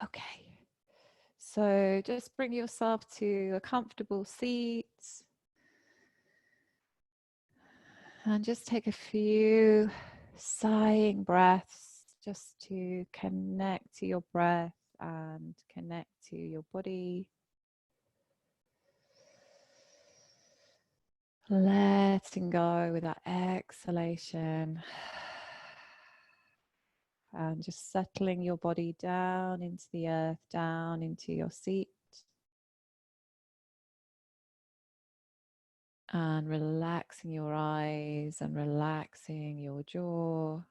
Okay, so just bring yourself to a comfortable seat and just take a few sighing breaths just to connect to your breath and connect to your body. Letting go with that exhalation and just settling your body down into the earth, down into your seat. And relaxing your eyes and relaxing your jaw.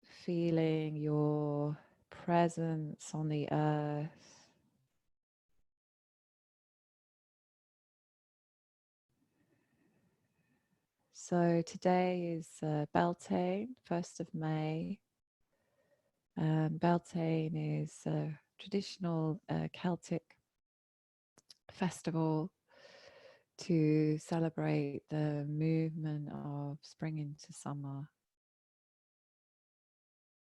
Feeling your presence on the earth. So today is Beltane, 1st of May. Beltane is a traditional Celtic festival to celebrate the movement of spring into summer.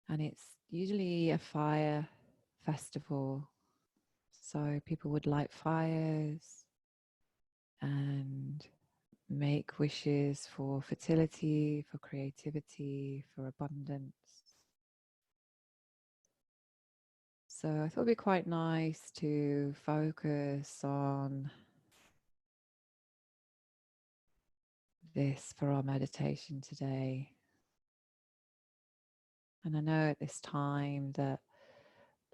And it's usually a fire festival. So people would light fires and make wishes for fertility, for creativity, for abundance. So I thought it'd be quite nice to focus on this for our meditation today. And I know at this time that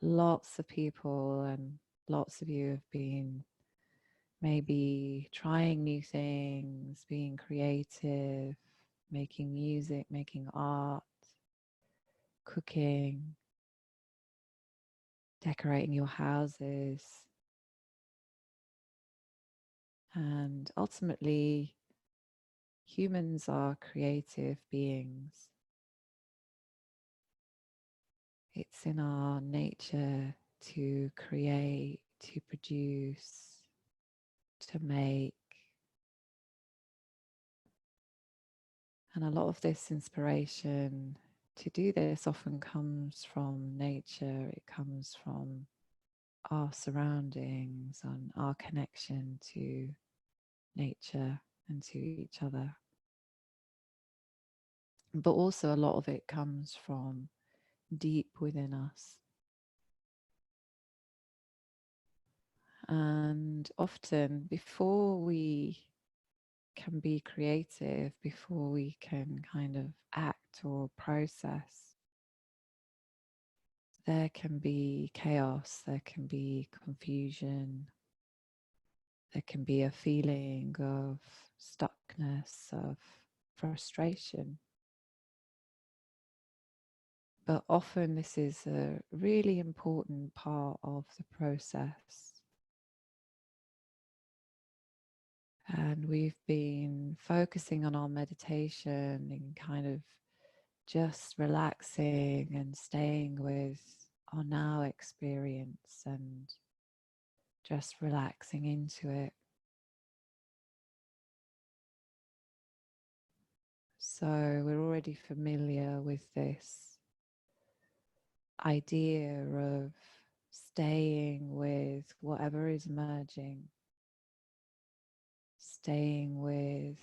lots of people and lots of you have been maybe trying new things, being creative, making music, making art, cooking, decorating your houses. And ultimately, humans are creative beings. It's in our nature to create, to produce, to make. And a lot of this inspiration to do this often comes from nature. It comes from our surroundings and our connection to nature and to each other. But also a lot of it comes from deep within us. And often before we can be creative, before we can kind of act or process, there can be chaos, there can be confusion, there can be a feeling of stuckness, of frustration. But often this is a really important part of the process. And we've been focusing on our meditation and kind of just relaxing and staying with our now experience and just relaxing into it. So we're already familiar with this idea of staying with whatever is emerging, staying with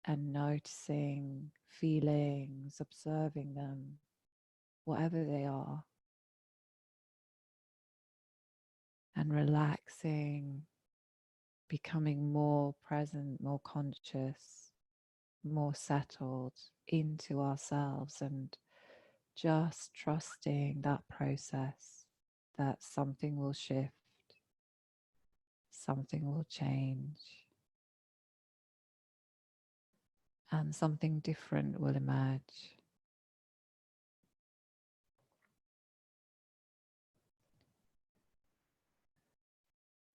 and noticing feelings, observing them, whatever they are, and relaxing, becoming more present, more conscious, more settled into ourselves, and just trusting that process, that something will shift, something will change, and something different will emerge.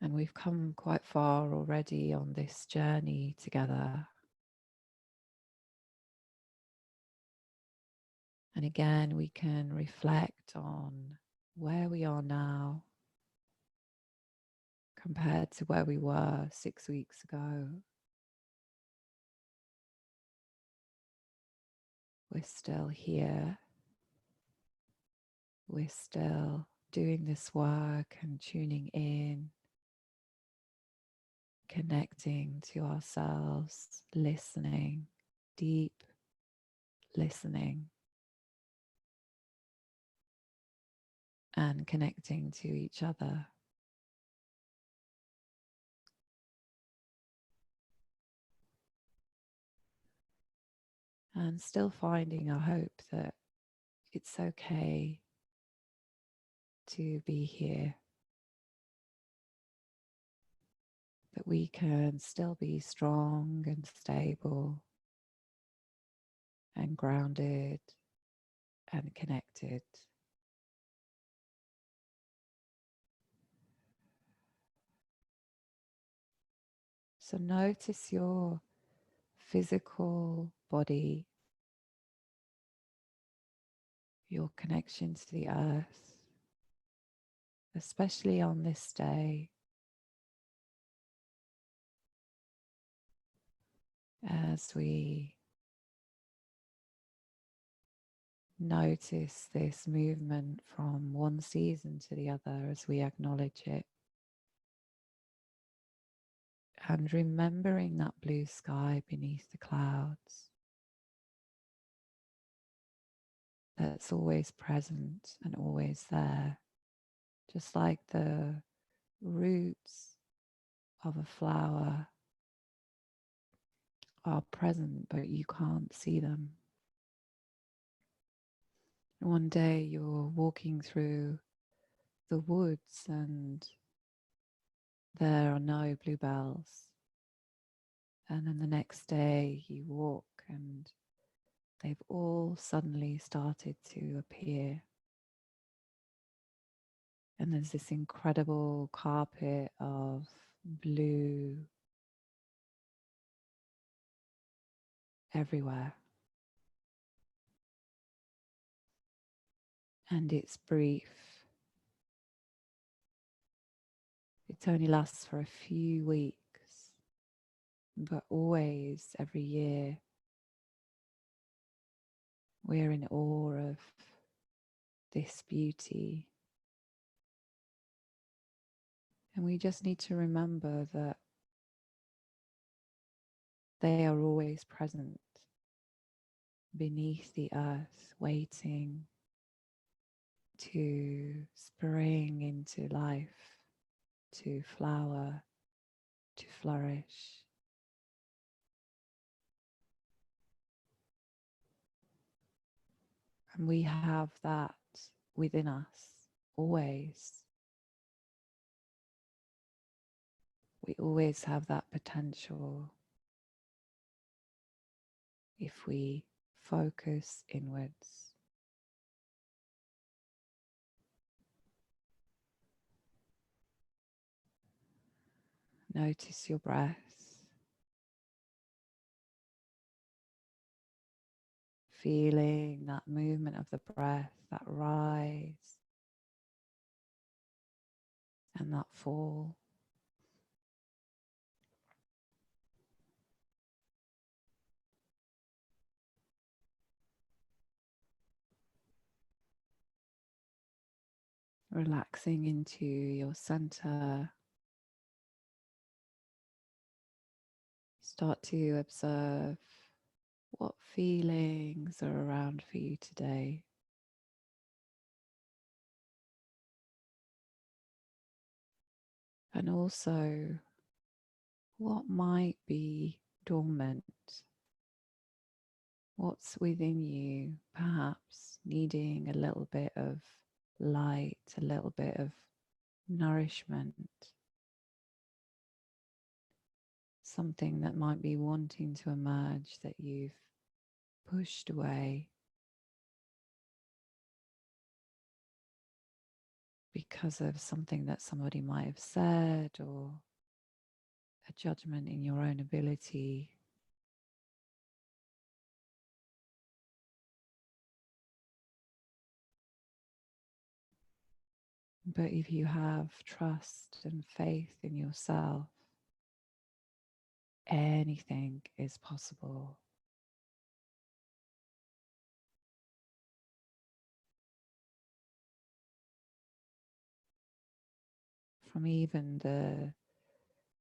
And we've come quite far already on this journey together. And again, we can reflect on where we are now compared to where we were 6 weeks ago. We're still here. We're still doing this work and tuning in, connecting to ourselves, listening, deep listening, and connecting to each other. And still finding a hope that it's okay to be here, that we can still be strong and stable and grounded and connected. So notice your physical body, your connection to the earth, especially on this day, as we notice this movement from one season to the other, as we acknowledge it, and remembering that blue sky beneath the clouds that's always present and always there, just like the roots of a flower are present, but you can't see them. One day you're walking through the woods and there are no bluebells. And then the next day you walk and they've all suddenly started to appear. And there's this incredible carpet of blue everywhere. And it's brief. It only lasts for a few weeks, but always, every year, we're in awe of this beauty. And we just need to remember that they are always present beneath the earth, waiting to spring into life, to flower, to flourish. And we have that within us always. We always have that potential if we focus inwards. Notice your breath, feeling that movement of the breath, that rise and that fall. Relaxing into your center. Start to observe what feelings are around for you today. And also what might be dormant, what's within you, perhaps needing a little bit of light, a little bit of nourishment, something that might be wanting to emerge that you've pushed away because of something that somebody might have said or a judgment in your own ability. But if you have trust and faith in yourself, anything is possible. from even the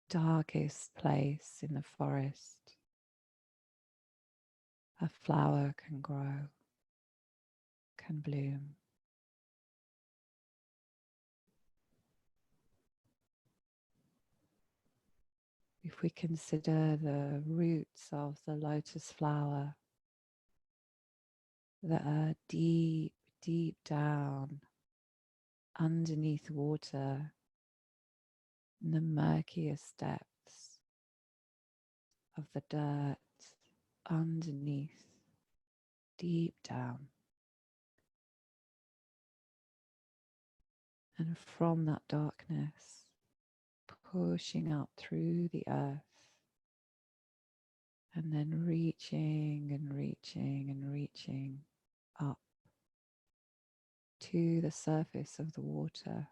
darkest place in the forest, a flower can grow, can bloom. If we consider the roots of the lotus flower that are deep, deep down underneath water in the murkiest depths of the dirt, underneath, deep down. And from that darkness, pushing up through the earth, and then reaching and reaching and reaching up to the surface of the water.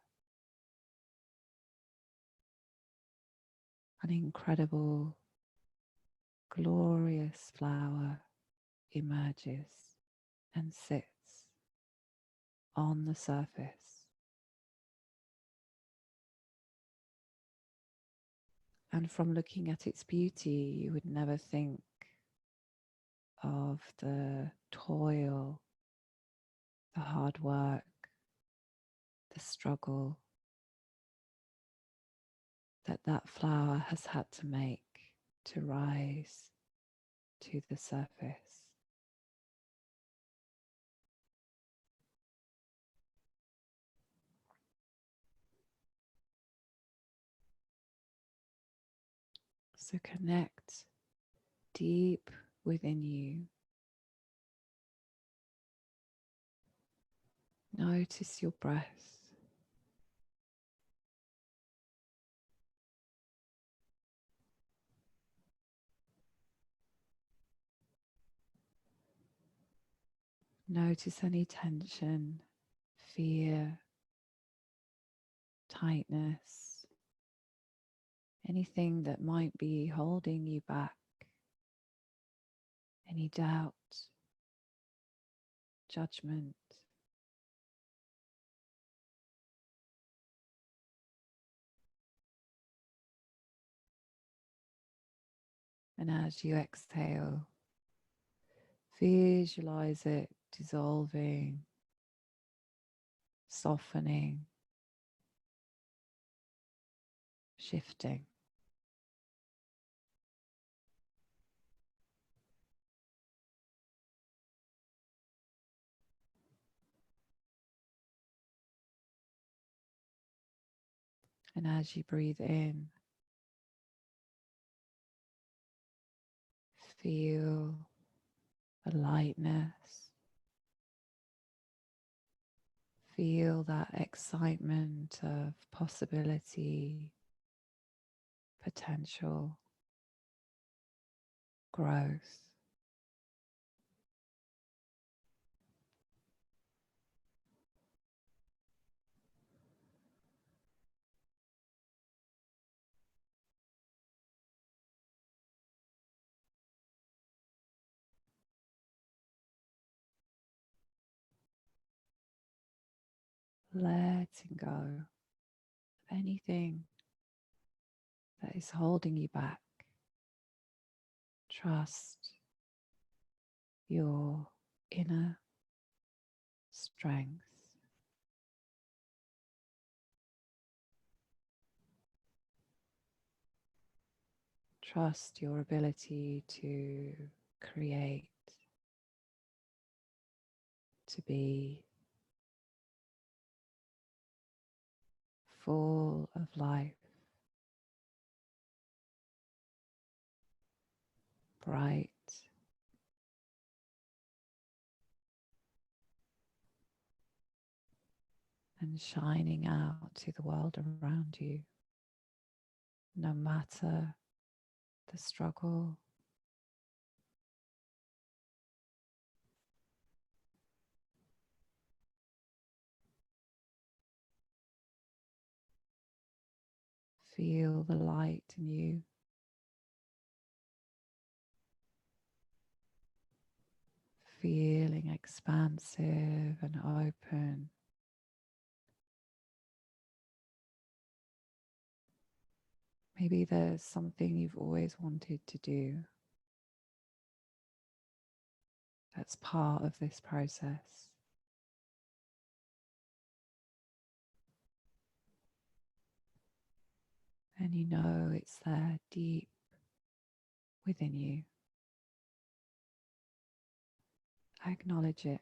An incredible, glorious flower emerges and sits on the surface. And from looking at its beauty, you would never think of the toil, the hard work, the struggle that that flower has had to make to rise to the surface. So connect deep within you. Notice your breath. Notice any tension, fear, tightness, anything that might be holding you back, any doubt, judgment. And as you exhale, visualize it dissolving, softening, shifting. And as you breathe in, feel a lightness. Feel that excitement of possibility, potential, growth. Letting go of anything that is holding you back. Trust your inner strength. Trust your ability to create, to be full of life, bright, and shining out to the world around you, no matter the struggle. Feel the light in you. Feeling expansive and open. Maybe there's something you've always wanted to do that's part of this process. And you know it's there deep within you. Acknowledge it.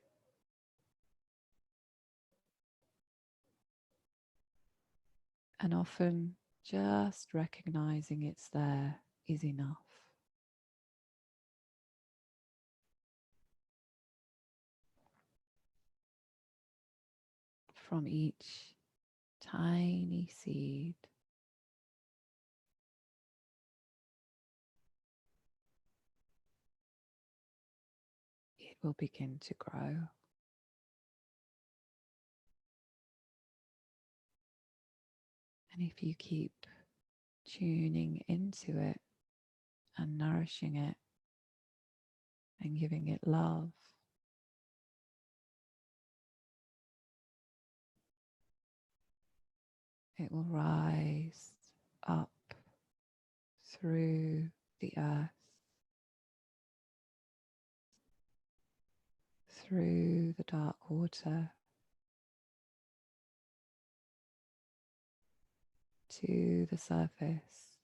And often just recognizing it's there is enough. From each tiny seed, it will begin to grow. And if you keep tuning into it and nourishing it and giving it love, it will rise up through the earth, through the dark water, to the surface,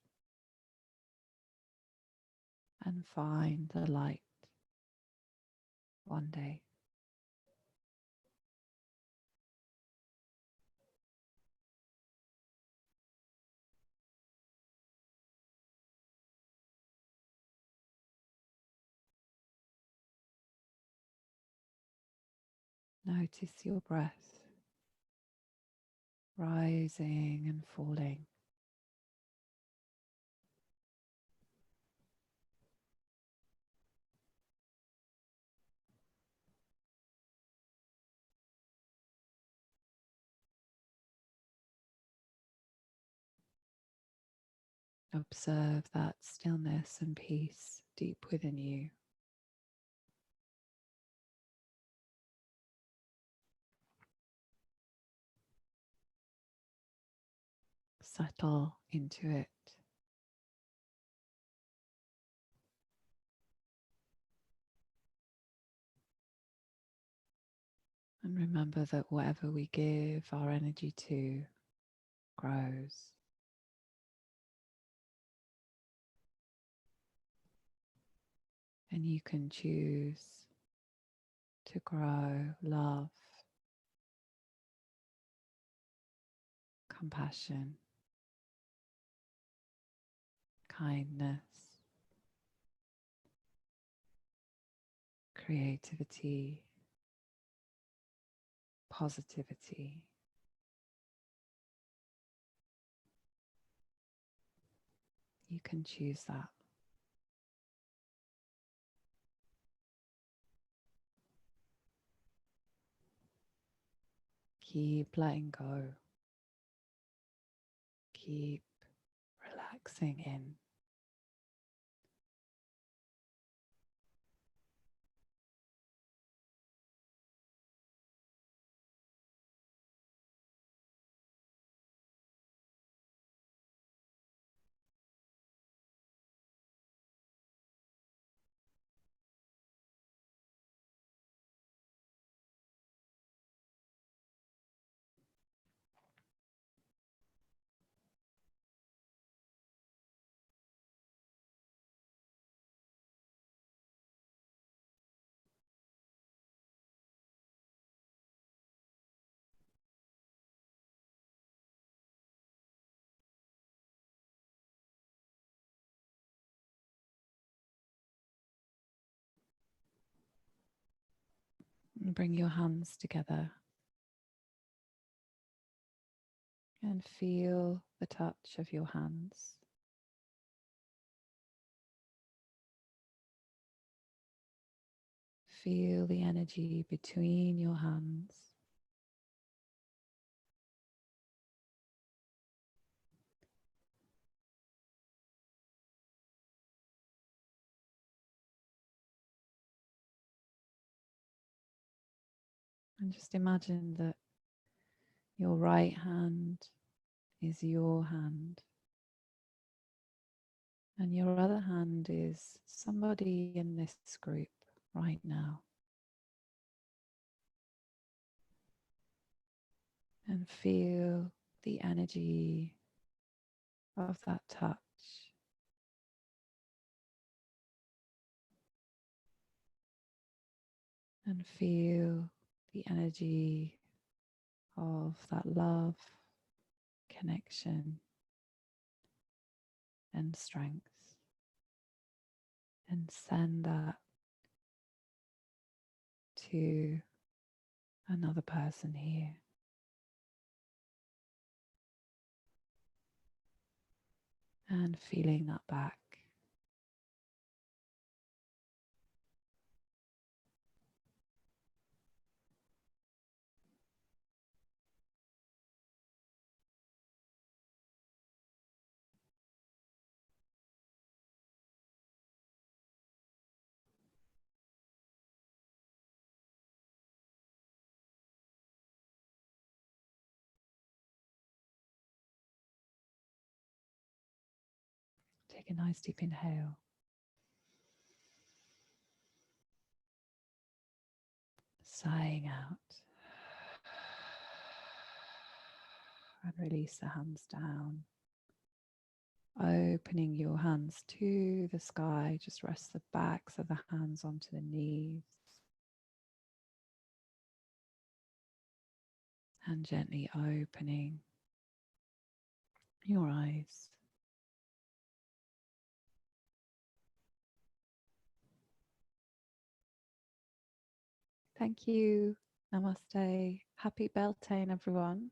and find the light one day. Notice your breath rising and falling. Observe that stillness and peace deep within you. Settle into it. And remember that whatever we give our energy to grows. And you can choose to grow love, compassion, kindness, creativity, positivity. You can choose that. Keep letting go. Keep relaxing in. And bring your hands together and feel the touch of your hands. Feel the energy between your hands. And just imagine that your right hand is your hand And your other hand is somebody in this group right now. And feel the energy of that touch. And feel the energy of that love, connection, and strength. And send that to another person here. And feeling that back. Take a nice deep inhale. Sighing out. And release the hands down. Opening your hands to the sky. Just rest the backs of the hands onto the knees. And gently opening your eyes. Thank you. Namaste. Happy Beltane, everyone.